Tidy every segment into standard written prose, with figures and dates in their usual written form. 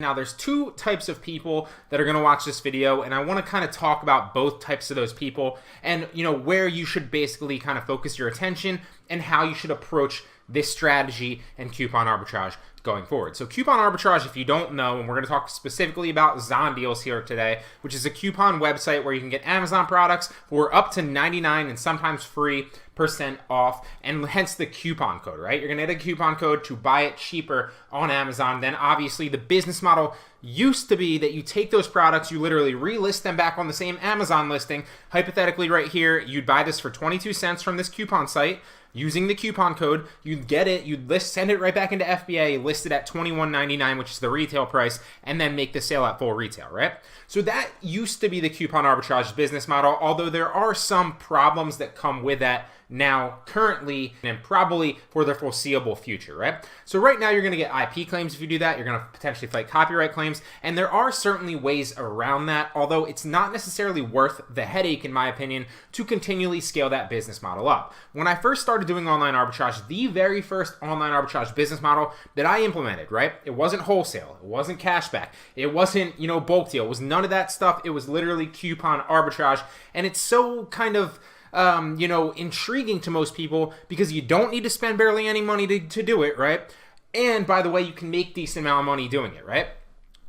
Now there's two types of people that are going to watch this video, and I want to kind of talk about both types of those people and where you should basically kind of focus your attention and how you should approach this strategy and coupon arbitrage going forward. So coupon arbitrage, if you don't know, and we're going to talk specifically about Zondeals here today, which is a coupon website where you can get Amazon products for up to 99 and sometimes free % off, and hence the coupon code, right? You're going to get a coupon code to buy it cheaper on Amazon. Then obviously the business model used to be that you take those products, you literally relist them back on the same Amazon listing. Hypothetically right here, you'd buy this for 22 cents from this coupon site. Using the coupon code, you'd get it, you'd send it right back into FBA, list it at $21.99, which is the retail price, and then make the sale at full retail, right? So that used to be the coupon arbitrage business model, although there are some problems that come with that now, currently, and probably for the foreseeable future, right? So right now you're going to get IP claims if you do that. You're going to potentially fight copyright claims, and there are certainly ways around that, although it's not necessarily worth the headache, in my opinion, to continually scale that business model up. When I first started doing online arbitrage, the very first online arbitrage business model that I implemented, right? It wasn't wholesale, it wasn't cashback, it wasn't, bulk deal, it was none of that stuff. It was literally coupon arbitrage, and it's so kind of intriguing to most people because you don't need to spend barely any money to do it, right? And by the way, you can make decent amount of money doing it, right?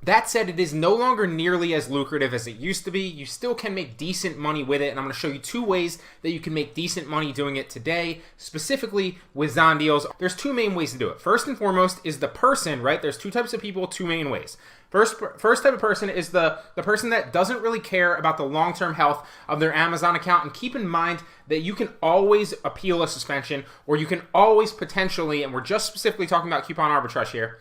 That said, it is no longer nearly as lucrative as it used to be. You still can make decent money with it, and I'm going to show you two ways that you can make decent money doing it today, specifically with Zondeals. There's two main ways to do it. First and foremost is the person, right? There's two types of people, two main ways. First type of person is the person that doesn't really care about the long-term health of their Amazon account. And keep in mind that you can always appeal a suspension, or you can always potentially, and we're just specifically talking about coupon arbitrage here,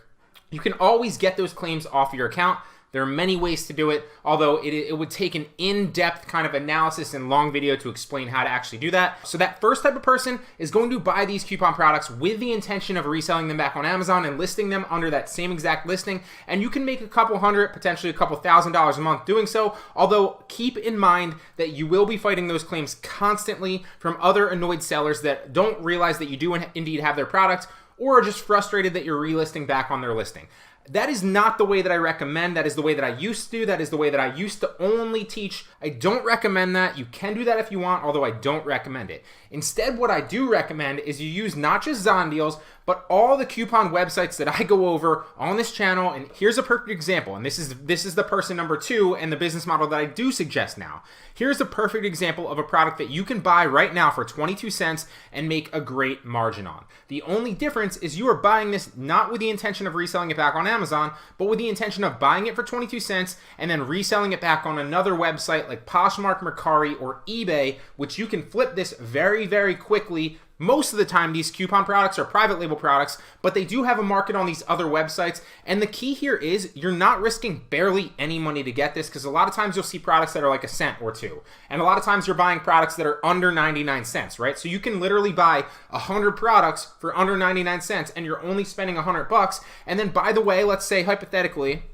you can always get those claims off your account. There are many ways to do it, although it would take an in-depth kind of analysis and long video to explain how to actually do that. So that first type of person is going to buy these coupon products with the intention of reselling them back on Amazon and listing them under that same exact listing. And you can make a couple hundred, potentially a couple $1,000s a month doing so, although keep in mind that you will be fighting those claims constantly from other annoyed sellers that don't realize that you do indeed have their product, or are just frustrated that you're relisting back on their listing. That is not the way that I recommend. That is the way that I used to. That is the way that I used to only teach. I don't recommend that. You can do that if you want, although I don't recommend it. Instead, what I do recommend is you use not just Zondeals, but all the coupon websites that I go over on this channel. And here's a perfect example. And this is the person number two and the business model that I do suggest now. Here's a perfect example of a product that you can buy right now for 22 cents and make a great margin on. The only difference is you are buying this not with the intention of reselling it back on Amazon, but with the intention of buying it for 22 cents and then reselling it back on another website like Poshmark, Mercari, or eBay, which you can flip this very, very quickly. Most of the time, these coupon products are private label products, but they do have a market on these other websites. And the key here is you're not risking barely any money to get this, because a lot of times you'll see products that are like a cent or two. And a lot of times you're buying products that are under 99 cents, right? So you can literally buy 100 products for under 99 cents and you're only spending $100. And then, by the way, let's say hypothetically,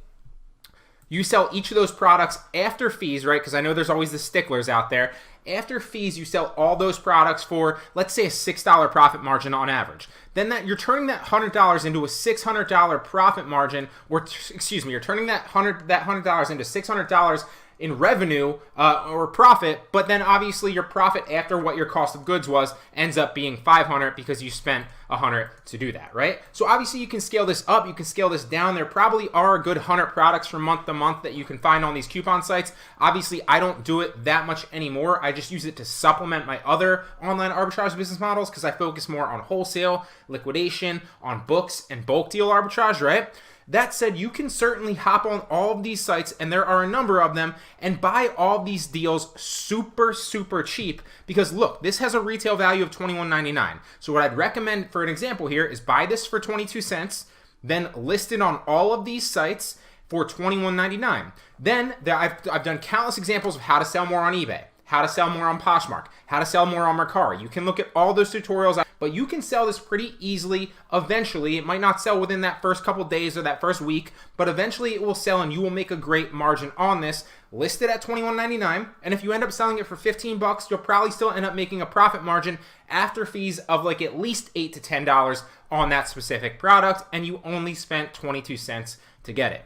you sell each of those products after fees, right? Because I know there's always the sticklers out there. After fees, you sell all those products for, let's say, a $6 profit margin on average. Then you're turning that $100 into a $600 profit margin, or excuse me, you're turning that $100 into $600 in revenue or profit, but then obviously your profit after what your cost of goods was ends up being $500 because you spent $100 to do that, right? So obviously you can scale this up, you can scale this down. There probably are a good 100 products from month to month that you can find on these coupon sites. Obviously I don't do it that much anymore. I just use it to supplement my other online arbitrage business models because I focus more on wholesale, liquidation, on books, and bulk deal arbitrage, right? That said, you can certainly hop on all of these sites, and there are a number of them, and buy all these deals super, super cheap because look, this has a retail value of $21.99. So what I'd recommend for an example here is buy this for 22 cents, then list it on all of these sites for $21.99. Then I've done countless examples of how to sell more on eBay, how to sell more on Poshmark, how to sell more on Mercari. You can look at all those tutorials, but you can sell this pretty easily eventually. It might not sell within that first couple days or that first week, but eventually it will sell and you will make a great margin on this. List it at $21.99, and if you end up selling it for $15, you'll probably still end up making a profit margin after fees of like at least $8 to $10 on that specific product, and you only spent 22 cents to get it.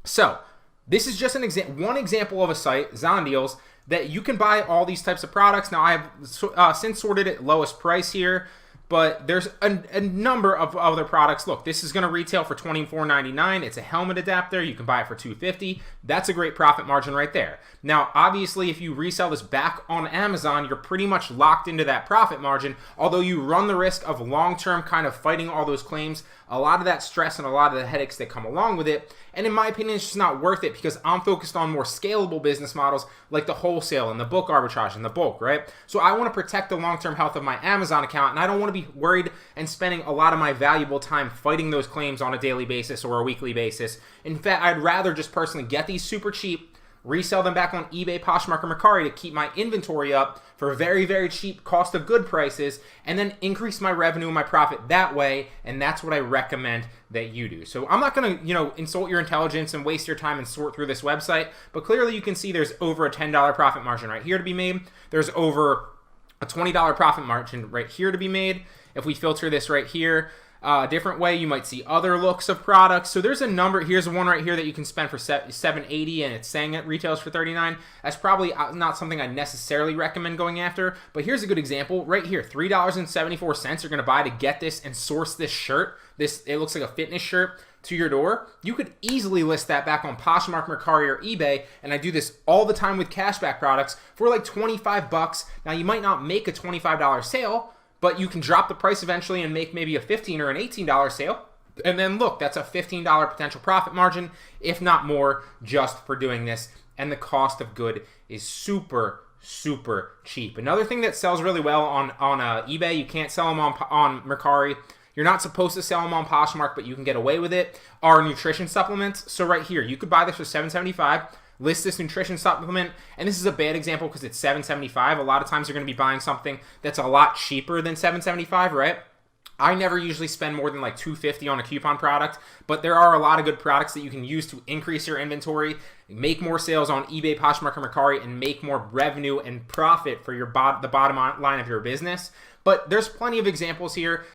So this is just one example of a site, Zondeals, that you can buy all these types of products. Now I have since sorted it lowest price here, but there's a number of other products. Look, this is going to retail for $24.99. It's a helmet adapter. You can buy it for $2.50. That's a great profit margin right there. Now, obviously, if you resell this back on Amazon, you're pretty much locked into that profit margin, although you run the risk of long-term kind of fighting all those claims, a lot of that stress and a lot of the headaches that come along with it. And in my opinion, it's just not worth it because I'm focused on more scalable business models like the wholesale and the book arbitrage and the bulk, right? So I want to protect the long-term health of my Amazon account, and I don't want to be worried and spending a lot of my valuable time fighting those claims on a daily basis or a weekly basis. In fact, I'd rather just personally get these super cheap, resell them back on eBay, Poshmark, or Mercari to keep my inventory up for very, very cheap cost of good prices, and then increase my revenue and my profit that way, and that's what I recommend that you do. So I'm not going to, insult your intelligence and waste your time and sort through this website, but clearly you can see there's over a $10 profit margin right here to be made. There's over a $20 profit margin right here to be made. If we filter this right here, a different way, you might see other looks of products. So there's a number. Here's one right here that you can spend for $7.80, and it's saying it retails for $39. That's probably not something I necessarily recommend going after. But here's a good example right here: $3.74 you're going to buy to get this and source this shirt. It looks like a fitness shirt to your door. You could easily list that back on Poshmark, Mercari, or eBay, and I do this all the time with cashback products for like $25. Now you might not make a $25 sale, but you can drop the price eventually and make maybe a $15 or an $18 sale. And then look, that's a $15 potential profit margin, if not more, just for doing this. And the cost of good is super, super cheap. Another thing that sells really well on eBay, you can't sell them on Mercari. You're not supposed to sell them on Poshmark, but you can get away with it, are nutrition supplements. So right here, you could buy this for $7.75. List this nutrition supplement, and this is a bad example because it's $7.75. A lot of times you're going to be buying something that's a lot cheaper than $7.75, right? I never usually spend more than like $2.50 on a coupon product, but there are a lot of good products that you can use to increase your inventory, make more sales on eBay, Poshmark, or Mercari, and make more revenue and profit for the bottom line of your business. But there's plenty of examples here.